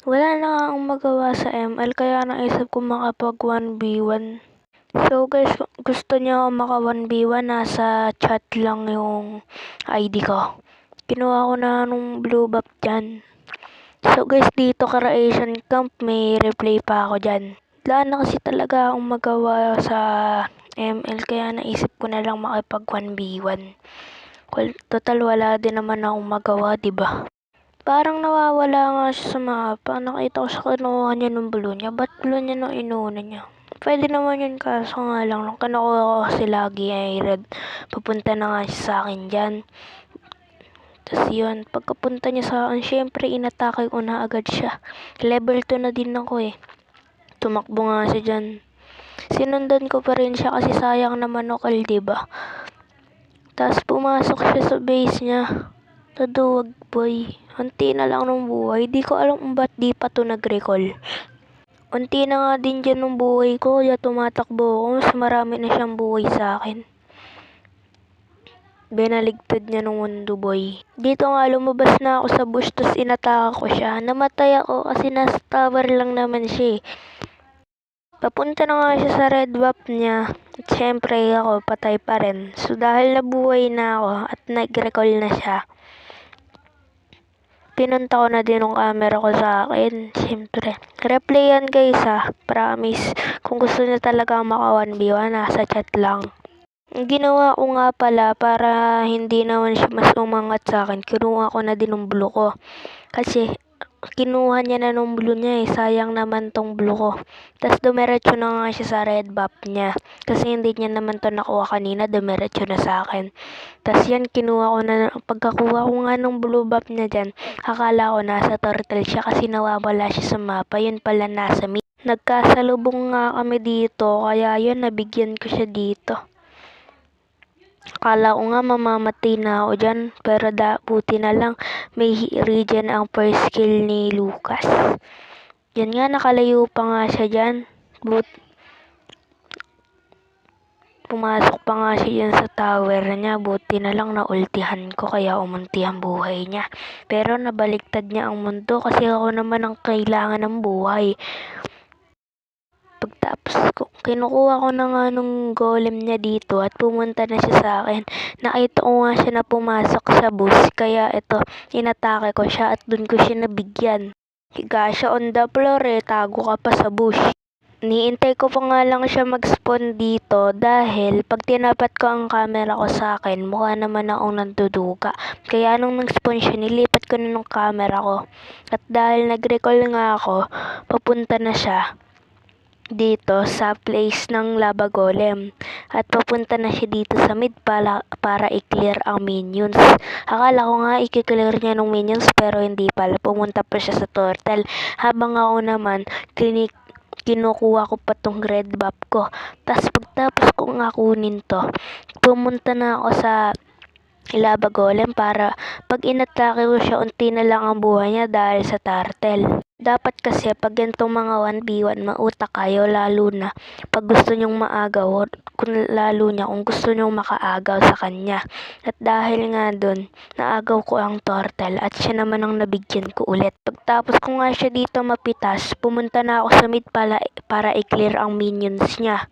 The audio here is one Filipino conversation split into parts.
Wala na nga akong magawa sa ML kaya naisip ko makapag 1v1. So guys, gusto niyo ako maka 1v1, nasa chat lang yung ID ko. Kinuha ko na nung blue buff dyan. So guys, dito Asian Camp, may replay pa ako dyan. Wala na kasi talaga akong magawa sa ML kaya naisip ko na lang makipag 1v1. Total wala din naman akong magawa, diba? Parang nawawala nga siya sa mapa. Nakita ko sa kinuha niya nung blue niya. Ba't blue niya nung inuna niya? Pwede naman yun, kaso nga lang. Nung kinukuha ko kasi lagi ay red. Papunta na nga siya sa akin dyan. Tapos yun, pagkapunta niya sa akin, syempre inatake ko na agad siya. Level 2 na din ako eh. Tumakbo nga siya dyan. Sinundan ko pa rin siya kasi sayang naman ako, diba? Tapos pumasok siya sa base niya. Taduwag boy. Unti na lang ng buhay. Di ko alam kung ba't di pa to nag-recall. Unti na nga din dyan ng buhay ko. Kaya tumatakbo ako. Mas marami na siyang buhay sa akin. Binaligtad niya ng mundo boy. Dito nga lumabas na ako sa bush. Tapos inataka ko siya. Namatay ako kasi nasa tower lang naman siya. Papunta na nga siya sa red buff niya. At syempre ako patay pa rin. So dahil nabuhay na ako at nag-recall na siya, pinunta ko na din yung camera ko sa akin. Siyempre. Replay yan guys ha. Promise. Kung gusto niya talaga maka 1v1, nasa chat lang. Ang ginawa ko nga pala para hindi naman siya mas umangat sa akin, kinuha ko na din ng blue ko. Kasi kinuha niya na nung blue niya eh. Sayang naman tong blue ko. Tapos dumiretso na nga siya sa red buff niya. Kasi hindi niya naman to nakuha kanina, dumiretso na sa akin. Tapos yan, kinuha ko na. Pagkakuha ko nga ng blue buff niya dyan, akala ko nasa turtle siya kasi nawawala siya sa mapa. Yun pala nasa mid. Nagkasalubong nga kami dito, kaya yun, nabigyan ko siya dito. Akala ko nga mamamatay na ako dyan, pero buti na lang may regen ang first kill ni Lucas. Yan nga, nakalayo pa nga siya dyan. Pumasok pa nga siya dyan sa tower niya. Buti na lang naultihan ko kaya umunti ang buhay niya. Pero nabaliktad niya ang mundo kasi ako naman ang kailangan ng buhay. Pagtapos ko, kinukuha ko na nga nung golem niya dito at pumunta na siya sa akin. Nakita ko nga siya na pumasok sa bus, kaya ito, inatake ko siya at dun ko siya nabigyan. Higa siya on the floor eh, tago ka pa sa bush. Niintay ko pa nga lang siya mag-spawn dito dahil pag tinapat ko ang camera ko sa akin, mukha naman akong nanduduga. Kaya nung nag-spawn siya, nilipat ko na ng camera ko. At dahil nag-recall nga ako, papunta na siya dito sa place ng lava golem at papunta na siya dito sa mid para i-clear ang minions. Akala ko nga i-clear niya ng minions pero hindi pala, pumunta pa siya sa turtle habang ako naman kinukuha ko pa tong red buff ko. Tapos pagtapos ko nga kunin to, pumunta na ako sa lava golem para pag inatake ko siya, unti na lang ang buhay niya dahil sa turtle. Dapat kasi pag ganitong mga 1v1, mautak kayo, lalo na pag gusto nyong maagaw, kung gusto nyong makaagaw sa kanya. At dahil nga dun, naagaw ko ang turtle at siya naman ang nabigyan ko ulit. Pagtapos ko nga siya dito mapitas, pumunta na ako sa mid para i-clear ang minions niya.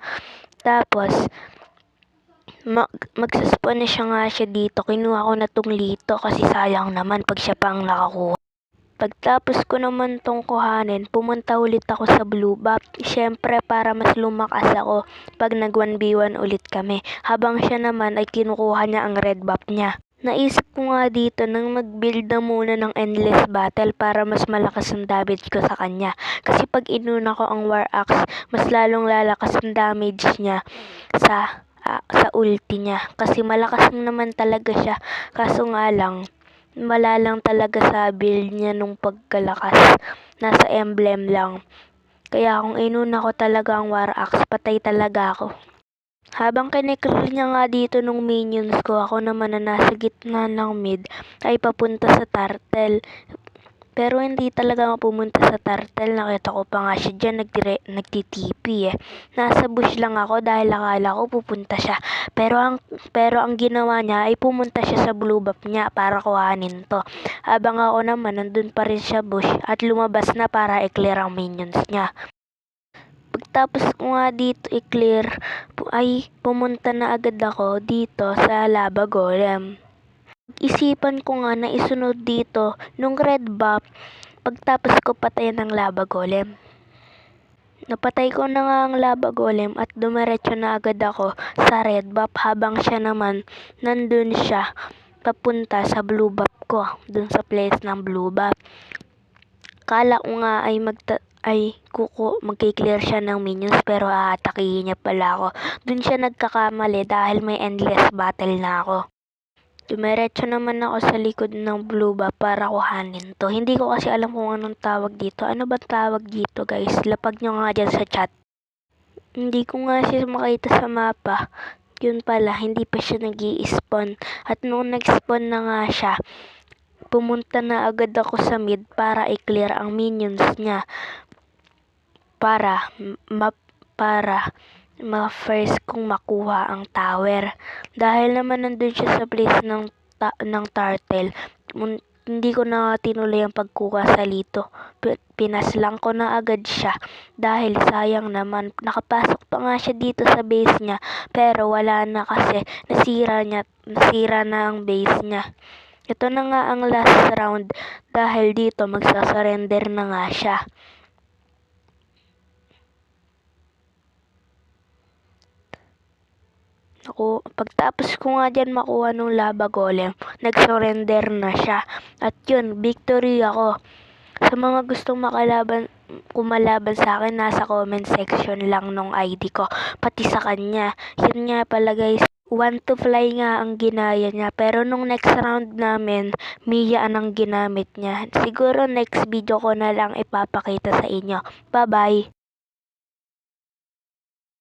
Tapos, magsaspawn na siya dito. Kinuha ko na tong lito kasi sayang naman pag siya pang nakakuha. Pagtapos ko naman tong kuhanin, pumunta ulit ako sa blue buff. Siyempre para mas lumakas ako pag nag 1v1 ulit kami. Habang siya naman ay kinukuha niya ang red buff niya. Naisip ko nga dito nang mag-build na muna ng endless battle para mas malakas ang damage ko sa kanya. Kasi pag inuna ko ang war axe, mas lalong lalakas ang damage niya sa ulti niya. Kasi malakas naman talaga siya. Kaso nga lang, wala lang talaga sa build niya nung pagkalakas. Nasa emblem lang. Kaya kung inuna ko talaga ang war axe, patay talaga ako. Habang kiniklear niya nga dito nung minions ko, ako naman na nasa gitna ng mid ay papunta sa turtle. Pero hindi talaga ako pumunta sa turtle. Nakita ko pa nga siya dyan, nagtitipi eh. Nasa bush lang ako dahil akala ko pupunta siya. Pero ang ginawa niya ay pumunta siya sa blue buff niya para kuhanin to. Habang ako naman, nandun pa rin siya bush at lumabas na para i-clear ang minions niya. Pagtapos ko nga dito i-clear, ay pumunta na agad ako dito sa lava golem. Isipan ko nga na isunod dito nung red buff pagtapos ko patayin ng lava golem. Napatay ko na nga ang lava golem at dumiretso na agad ako sa red buff habang siya naman nandun siya papunta sa blue buff ko, dun sa place ng blue buff. Kala ko nga ay magki-clear siya ng minions pero aatakihin niya pala ako. Dun siya nagkakamali dahil may endless battle na ako. Dumiretso naman ako sa likod ng blue buff para kuhanin to. Hindi ko kasi alam kung anong tawag dito. Ano ba tawag dito guys? Lapag nyo nga dyan sa chat. Hindi ko nga siya makita sa mapa. Yun pala, hindi pa siya nag-i-spawn. At nung nag-spawn na nga siya, pumunta na agad ako sa mid para i-clear ang minions niya. Para ma-first kong makuha ang tower. Dahil naman nandun siya sa place ng turtle, hindi ko na tinuloy ang pagkuha sa lito. Pinaslang ko na agad siya dahil sayang naman. Nakapasok pa nga siya dito sa base niya pero wala na kasi nasira na ang base niya. Ito na nga ang last round dahil dito magsasurrender na nga siya. Pagtapos ko nga dyan makuha ng lava golem, nag-surrender na siya. At yun, victory ako. Sa mga gustong kumalaban sa akin, nasa comment section lang nung ID ko, pati sa kanya. Yun nga pala guys, 1 to fly nga ang ginaya niya. Pero nung next round namin, Mia ang ginamit niya. Siguro next video ko na lang ipapakita sa inyo. Bye-bye!